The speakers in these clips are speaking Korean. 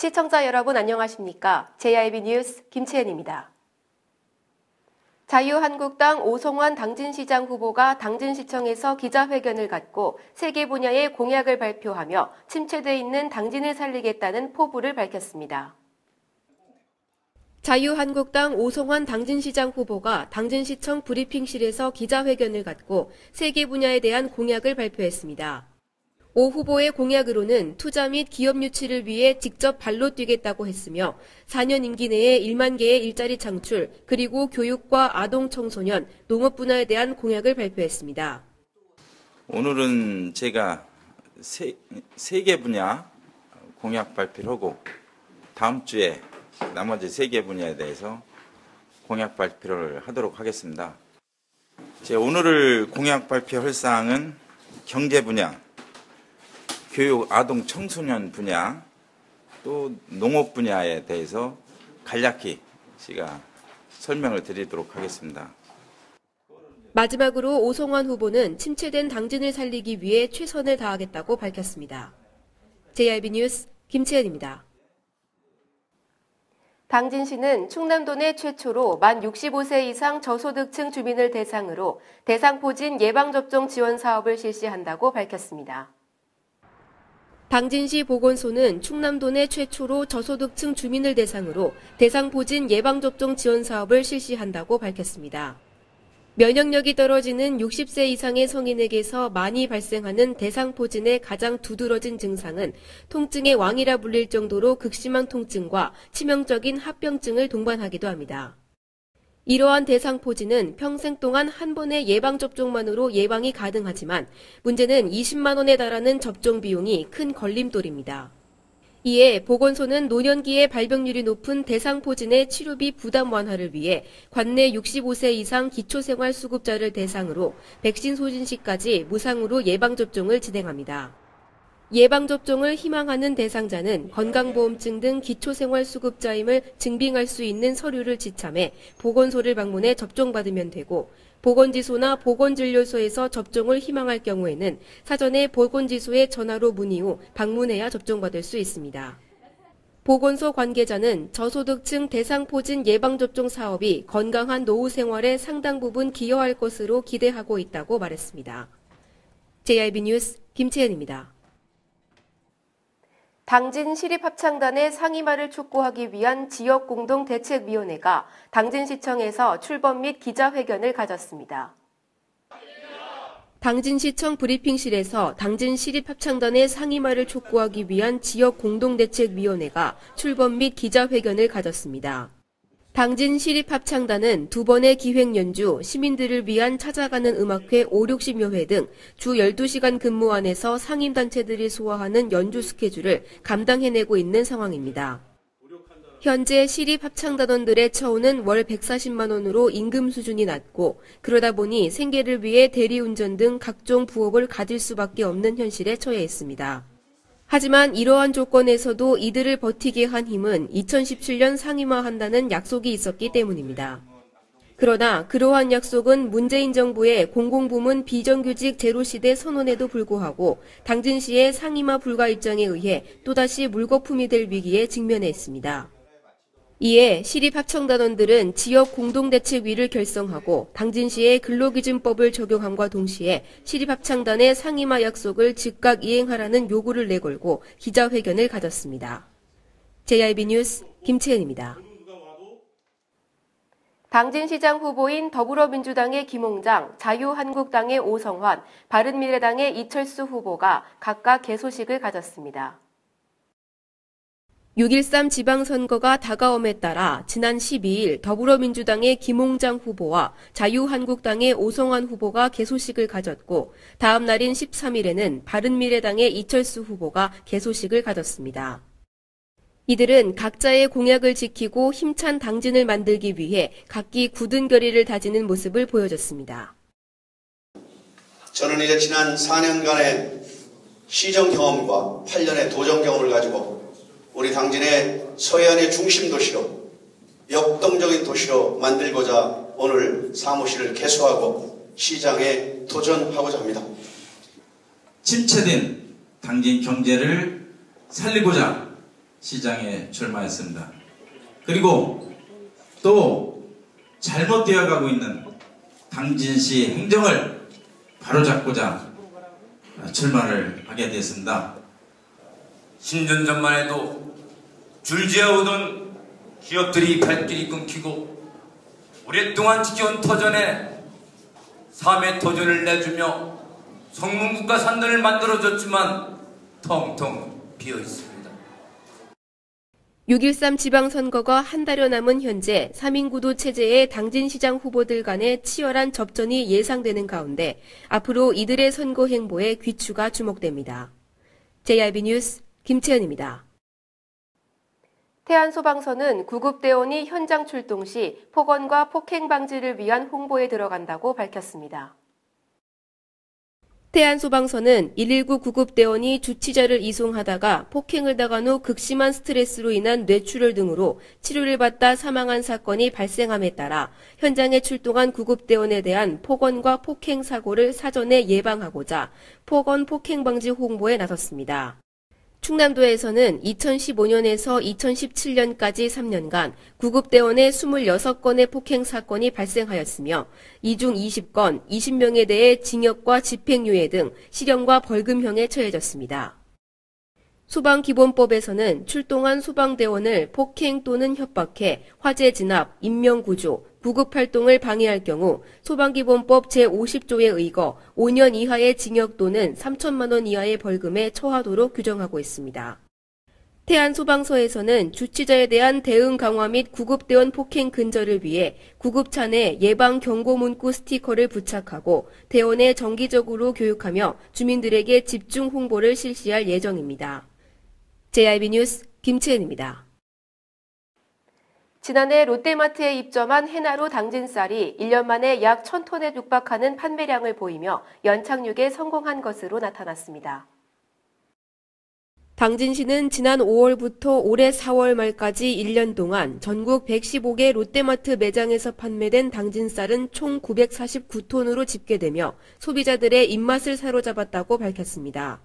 시청자 여러분 안녕하십니까? JIB 뉴스 김채연입니다. 자유한국당 오성환 당진시장 후보가 당진시청에서 기자회견을 갖고 세 개 분야의 공약을 발표하며 침체돼 있는 당진을 살리겠다는 포부를 밝혔습니다. 자유한국당 오성환 당진시장 후보가 당진시청 브리핑실에서 기자회견을 갖고 세 개 분야에 대한 공약을 발표했습니다. 오 후보의 공약으로는 투자 및 기업 유치를 위해 직접 발로 뛰겠다고 했으며 4년 임기 내에 1만 개의 일자리 창출, 그리고 교육과 아동 청소년, 농업 분야에 대한 공약을 발표했습니다. 오늘은 제가 세 개 분야 공약 발표를 하고 다음 주에 나머지 세 개 분야에 대해서 공약 발표를 하도록 하겠습니다. 오늘 공약 발표할 사항은 경제 분야, 교육, 아동, 청소년 분야, 또 농업 분야에 대해서 간략히 제가 설명을 드리도록 하겠습니다. 마지막으로 오성환 후보는 침체된 당진을 살리기 위해 최선을 다하겠다고 밝혔습니다. JIB 뉴스 김채연입니다. 당진시는 충남도 내 최초로 만 65세 이상 저소득층 주민을 대상으로 대상포진 예방접종 지원 사업을 실시한다고 밝혔습니다. 당진시 보건소는 충남도 내 최초로 저소득층 주민을 대상으로 대상포진 예방접종 지원 사업을 실시한다고 밝혔습니다. 면역력이 떨어지는 60세 이상의 성인에게서 많이 발생하는 대상포진의 가장 두드러진 증상은 통증의 왕이라 불릴 정도로 극심한 통증과 치명적인 합병증을 동반하기도 합니다. 이러한 대상포진은 평생 동안 한 번의 예방접종만으로 예방이 가능하지만 문제는 20만 원에 달하는 접종 비용이 큰 걸림돌입니다. 이에 보건소는 노년기에 발병률이 높은 대상포진의 치료비 부담 완화를 위해 관내 65세 이상 기초생활수급자를 대상으로 백신 소진 시까지 무상으로 예방접종을 진행합니다. 예방접종을 희망하는 대상자는 건강보험증 등 기초생활수급자임을 증빙할 수 있는 서류를 지참해 보건소를 방문해 접종받으면 되고 보건지소나 보건진료소에서 접종을 희망할 경우에는 사전에 보건지소에 전화로 문의 후 방문해야 접종받을 수 있습니다. 보건소 관계자는 저소득층 대상포진 예방접종 사업이 건강한 노후 생활에 상당 부분 기여할 것으로 기대하고 있다고 말했습니다. JIB 뉴스 김채연입니다. 당진 시립합창단의 상임화를 촉구하기 위한 지역공동대책위원회가 당진시청에서 출범 및 기자회견을 가졌습니다. 당진시청 브리핑실에서 당진시립합창단의 상임화를 촉구하기 위한 지역공동대책위원회가 출범 및 기자회견을 가졌습니다. 당진시립합창단은 두 번의 기획연주, 시민들을 위한 찾아가는 음악회 5, 60여 회 등 주 12시간 근무 안에서 상임단체들이 소화하는 연주 스케줄을 감당해내고 있는 상황입니다. 현재 시립합창단원들의 처우는 월 140만 원으로 임금 수준이 낮고 그러다 보니 생계를 위해 대리운전 등 각종 부업을 가질 수밖에 없는 현실에 처해 있습니다. 하지만 이러한 조건에서도 이들을 버티게 한 힘은 2017년 상임화한다는 약속이 있었기 때문입니다. 그러나 그러한 약속은 문재인 정부의 공공부문 비정규직 제로시대 선언에도 불구하고 당진시의 상임화 불가 입장에 의해 또다시 물거품이 될 위기에 직면해 있습니다. 이에 시립합창단원들은 지역공동대책위를 결성하고 당진시의 근로기준법을 적용함과 동시에 시립합창단의 상임화 약속을 즉각 이행하라는 요구를 내걸고 기자회견을 가졌습니다. JIB 뉴스 김채연입니다. 당진시장 후보인 더불어민주당의 김홍장, 자유한국당의 오성환, 바른미래당의 이철수 후보가 각각 개소식을 가졌습니다. 6.13 지방선거가 다가옴에 따라 지난 12일 더불어민주당의 김홍장 후보와 자유한국당의 오성환 후보가 개소식을 가졌고 다음 날인 13일에는 바른미래당의 이철수 후보가 개소식을 가졌습니다. 이들은 각자의 공약을 지키고 힘찬 당진을 만들기 위해 각기 굳은 결의를 다지는 모습을 보여줬습니다. 저는 이제 지난 4년간의 시정 경험과 8년의 도정 경험을 가지고 우리 당진의 서해안의 중심 도시로 역동적인 도시로 만들고자 오늘 사무실을 개소하고 시장에 도전하고자 합니다. 침체된 당진 경제를 살리고자 시장에 출마했습니다. 그리고 또 잘못되어 가고 있는 당진시 행정을 바로잡고자 출마를 하게 됐습니다. 10년 전만 해도 줄지어 오던 기업들이 발길이 끊기고 오랫동안 지켜온 터전에 3회 터전을 내주며 성문국가 산단을 만들어줬지만 텅텅 비어 있습니다. 6.13 지방선거가 한 달여 남은 현재 3인구도 체제의 당진시장 후보들 간의 치열한 접전이 예상되는 가운데 앞으로 이들의 선거 행보에 귀추가 주목됩니다. JIB 뉴스 김채연입니다. 태안소방서는 구급대원이 현장 출동 시 폭언과 폭행 방지를 위한 홍보에 들어간다고 밝혔습니다. 태안소방서는 119 구급대원이 주치자를 이송하다가 폭행을 당한 후 극심한 스트레스로 인한 뇌출혈 등으로 치료를 받다 사망한 사건이 발생함에 따라 현장에 출동한 구급대원에 대한 폭언과 폭행 사고를 사전에 예방하고자 폭언 폭행 방지 홍보에 나섰습니다. 충남도에서는 2015년에서 2017년까지 3년간 구급대원의 26건의 폭행 사건이 발생하였으며 이 중 20건, 20명에 대해 징역과 집행유예 등 실형과 벌금형에 처해졌습니다. 소방기본법에서는 출동한 소방대원을 폭행 또는 협박해 화재 진압, 인명구조, 구급활동을 방해할 경우 소방기본법 제50조에 의거 5년 이하의 징역 또는 3천만 원 이하의 벌금에 처하도록 규정하고 있습니다. 태안소방서에서는 주치자에 대한 대응 강화 및 구급대원 폭행 근절을 위해 구급차 내 예방 경고 문구 스티커를 부착하고 대원에 정기적으로 교육하며 주민들에게 집중 홍보를 실시할 예정입니다. JIB 뉴스 김채은입니다. 지난해 롯데마트에 입점한 해나루 당진쌀이 1년 만에 약 1,000톤에 육박하는 판매량을 보이며 연착륙에 성공한 것으로 나타났습니다. 당진시는 지난 5월부터 올해 4월 말까지 1년 동안 전국 115개 롯데마트 매장에서 판매된 당진쌀은 총 949톤으로 집계되며 소비자들의 입맛을 사로잡았다고 밝혔습니다.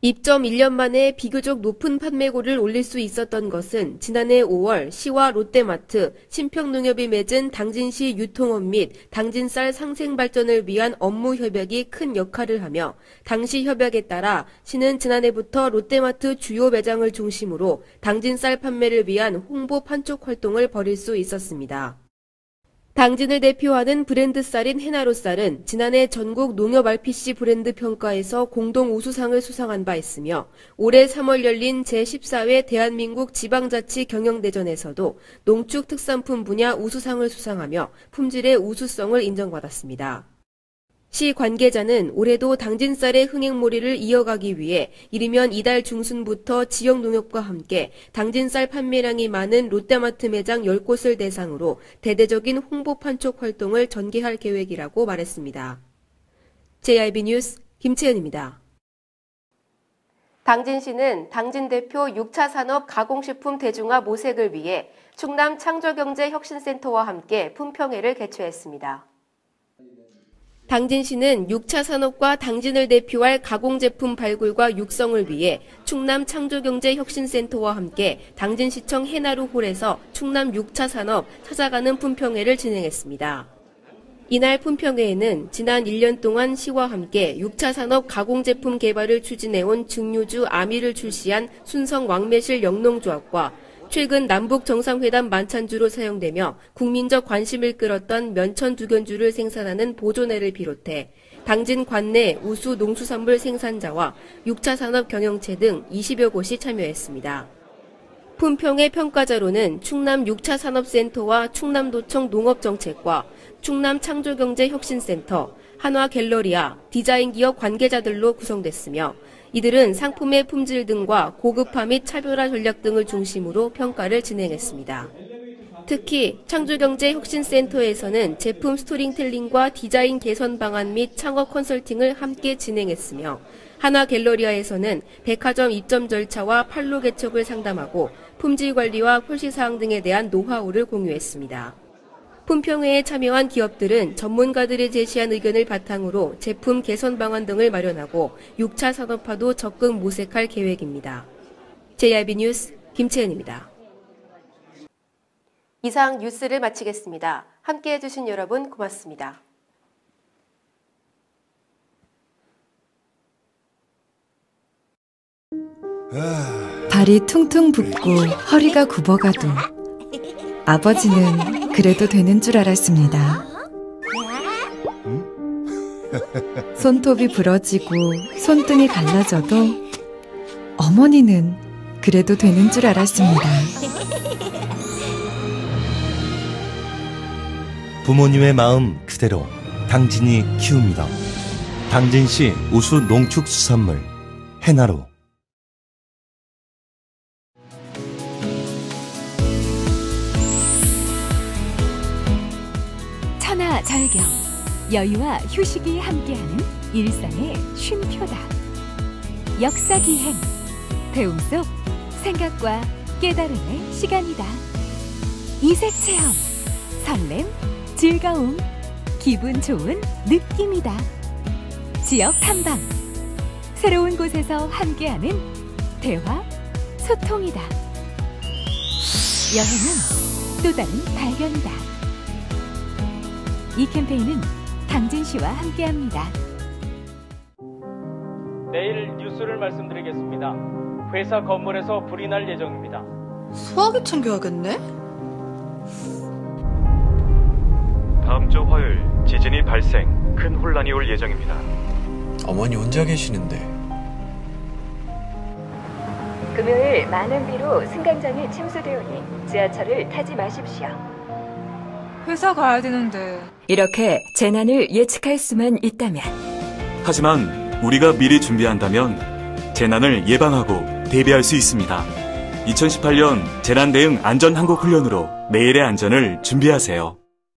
입점 1년 만에 비교적 높은 판매고를 올릴 수 있었던 것은 지난해 5월 시와 롯데마트, 신평농협이 맺은 당진시 유통업 및 당진쌀 상생 발전을 위한 업무 협약이 큰 역할을 하며 당시 협약에 따라 시는 지난해부터 롯데마트 주요 매장을 중심으로 당진쌀 판매를 위한 홍보 판촉 활동을 벌일 수 있었습니다. 당진을 대표하는 브랜드 쌀인 해나루 쌀은 지난해 전국 농협 RPC 브랜드 평가에서 공동 우수상을 수상한 바 있으며 올해 3월 열린 제14회 대한민국 지방자치 경영대전에서도 농축 특산품 분야 우수상을 수상하며 품질의 우수성을 인정받았습니다. 시 관계자는 올해도 당진쌀의 흥행몰이를 이어가기 위해 이르면 이달 중순부터 지역 농협과 함께 당진쌀 판매량이 많은 롯데마트 매장 10곳을 대상으로 대대적인 홍보 판촉 활동을 전개할 계획이라고 말했습니다. JIB 뉴스 김채은입니다. 당진시는 당진 대표 6차 산업 가공식품 대중화 모색을 위해 충남 창조경제혁신센터와 함께 품평회를 개최했습니다. 당진시는 6차 산업과 당진을 대표할 가공제품 발굴과 육성을 위해 충남 창조경제혁신센터와 함께 당진시청 해나루 홀에서 충남 6차 산업 찾아가는 품평회를 진행했습니다. 이날 품평회에는 지난 1년 동안 시와 함께 6차 산업 가공제품 개발을 추진해온 증류주 아미를 출시한 순성 왕매실 영농조합과 최근 남북 정상회담 만찬주로 사용되며 국민적 관심을 끌었던 면천 두견주를 생산하는 보존회를 비롯해 당진 관내 우수 농수산물 생산자와 6차 산업 경영체 등 20여 곳이 참여했습니다. 품평회 평가자로는 충남 6차 산업센터와 충남도청 농업정책과 충남창조경제혁신센터, 한화갤러리아, 디자인기업 관계자들로 구성됐으며 이들은 상품의 품질 등과 고급화 및 차별화 전략 등을 중심으로 평가를 진행했습니다. 특히 창조경제혁신센터에서는 제품 스토리텔링과 디자인 개선 방안 및 창업 컨설팅을 함께 진행했으며 한화갤러리아에서는 백화점 입점 절차와 판로 개척을 상담하고 품질 관리와 표시사항 등에 대한 노하우를 공유했습니다. 품평회에 참여한 기업들은 전문가들이 제시한 의견을 바탕으로 제품 개선 방안 등을 마련하고 6차 산업화도 적극 모색할 계획입니다. JRB 뉴스 김채은입니다. 이상 뉴스를 마치겠습니다. 함께해 주신 여러분 고맙습니다. 발이 퉁퉁 붓고 허리가 굽어가도 아버지는 그래도 되는 줄 알았습니다. 손톱이 부러지고 손등이 갈라져도 어머니는 그래도 되는 줄 알았습니다. 부모님의 마음 그대로 당진이 키웁니다. 당진시 우수 농축수산물 해나루. 천하절경, 여유와 휴식이 함께하는 일상의 쉼표다. 역사기행, 배움 속 생각과 깨달음의 시간이다. 이색체험, 설렘, 즐거움, 기분 좋은 느낌이다. 지역탐방, 새로운 곳에서 함께하는 대화, 소통이다. 여행은 또 다른 발견이다. 이 캠페인은 당진시와 함께합니다. 내일 뉴스를 말씀드리겠습니다. 회사 건물에서 불이 날 예정입니다. 소화기 챙겨야겠네? 다음 주 화요일 지진이 발생, 큰 혼란이 올 예정입니다. 어머니 혼자 계시는데. 금요일 많은 비로 승강장이 침수되오니 지하철을 타지 마십시오. 회사 가야 되는데. 이렇게 재난을 예측할 수만 있다면. 하지만 우리가 미리 준비한다면 재난을 예방하고 대비할 수 있습니다. 2018년 재난대응 안전항공훈련으로 내일의 안전을 준비하세요.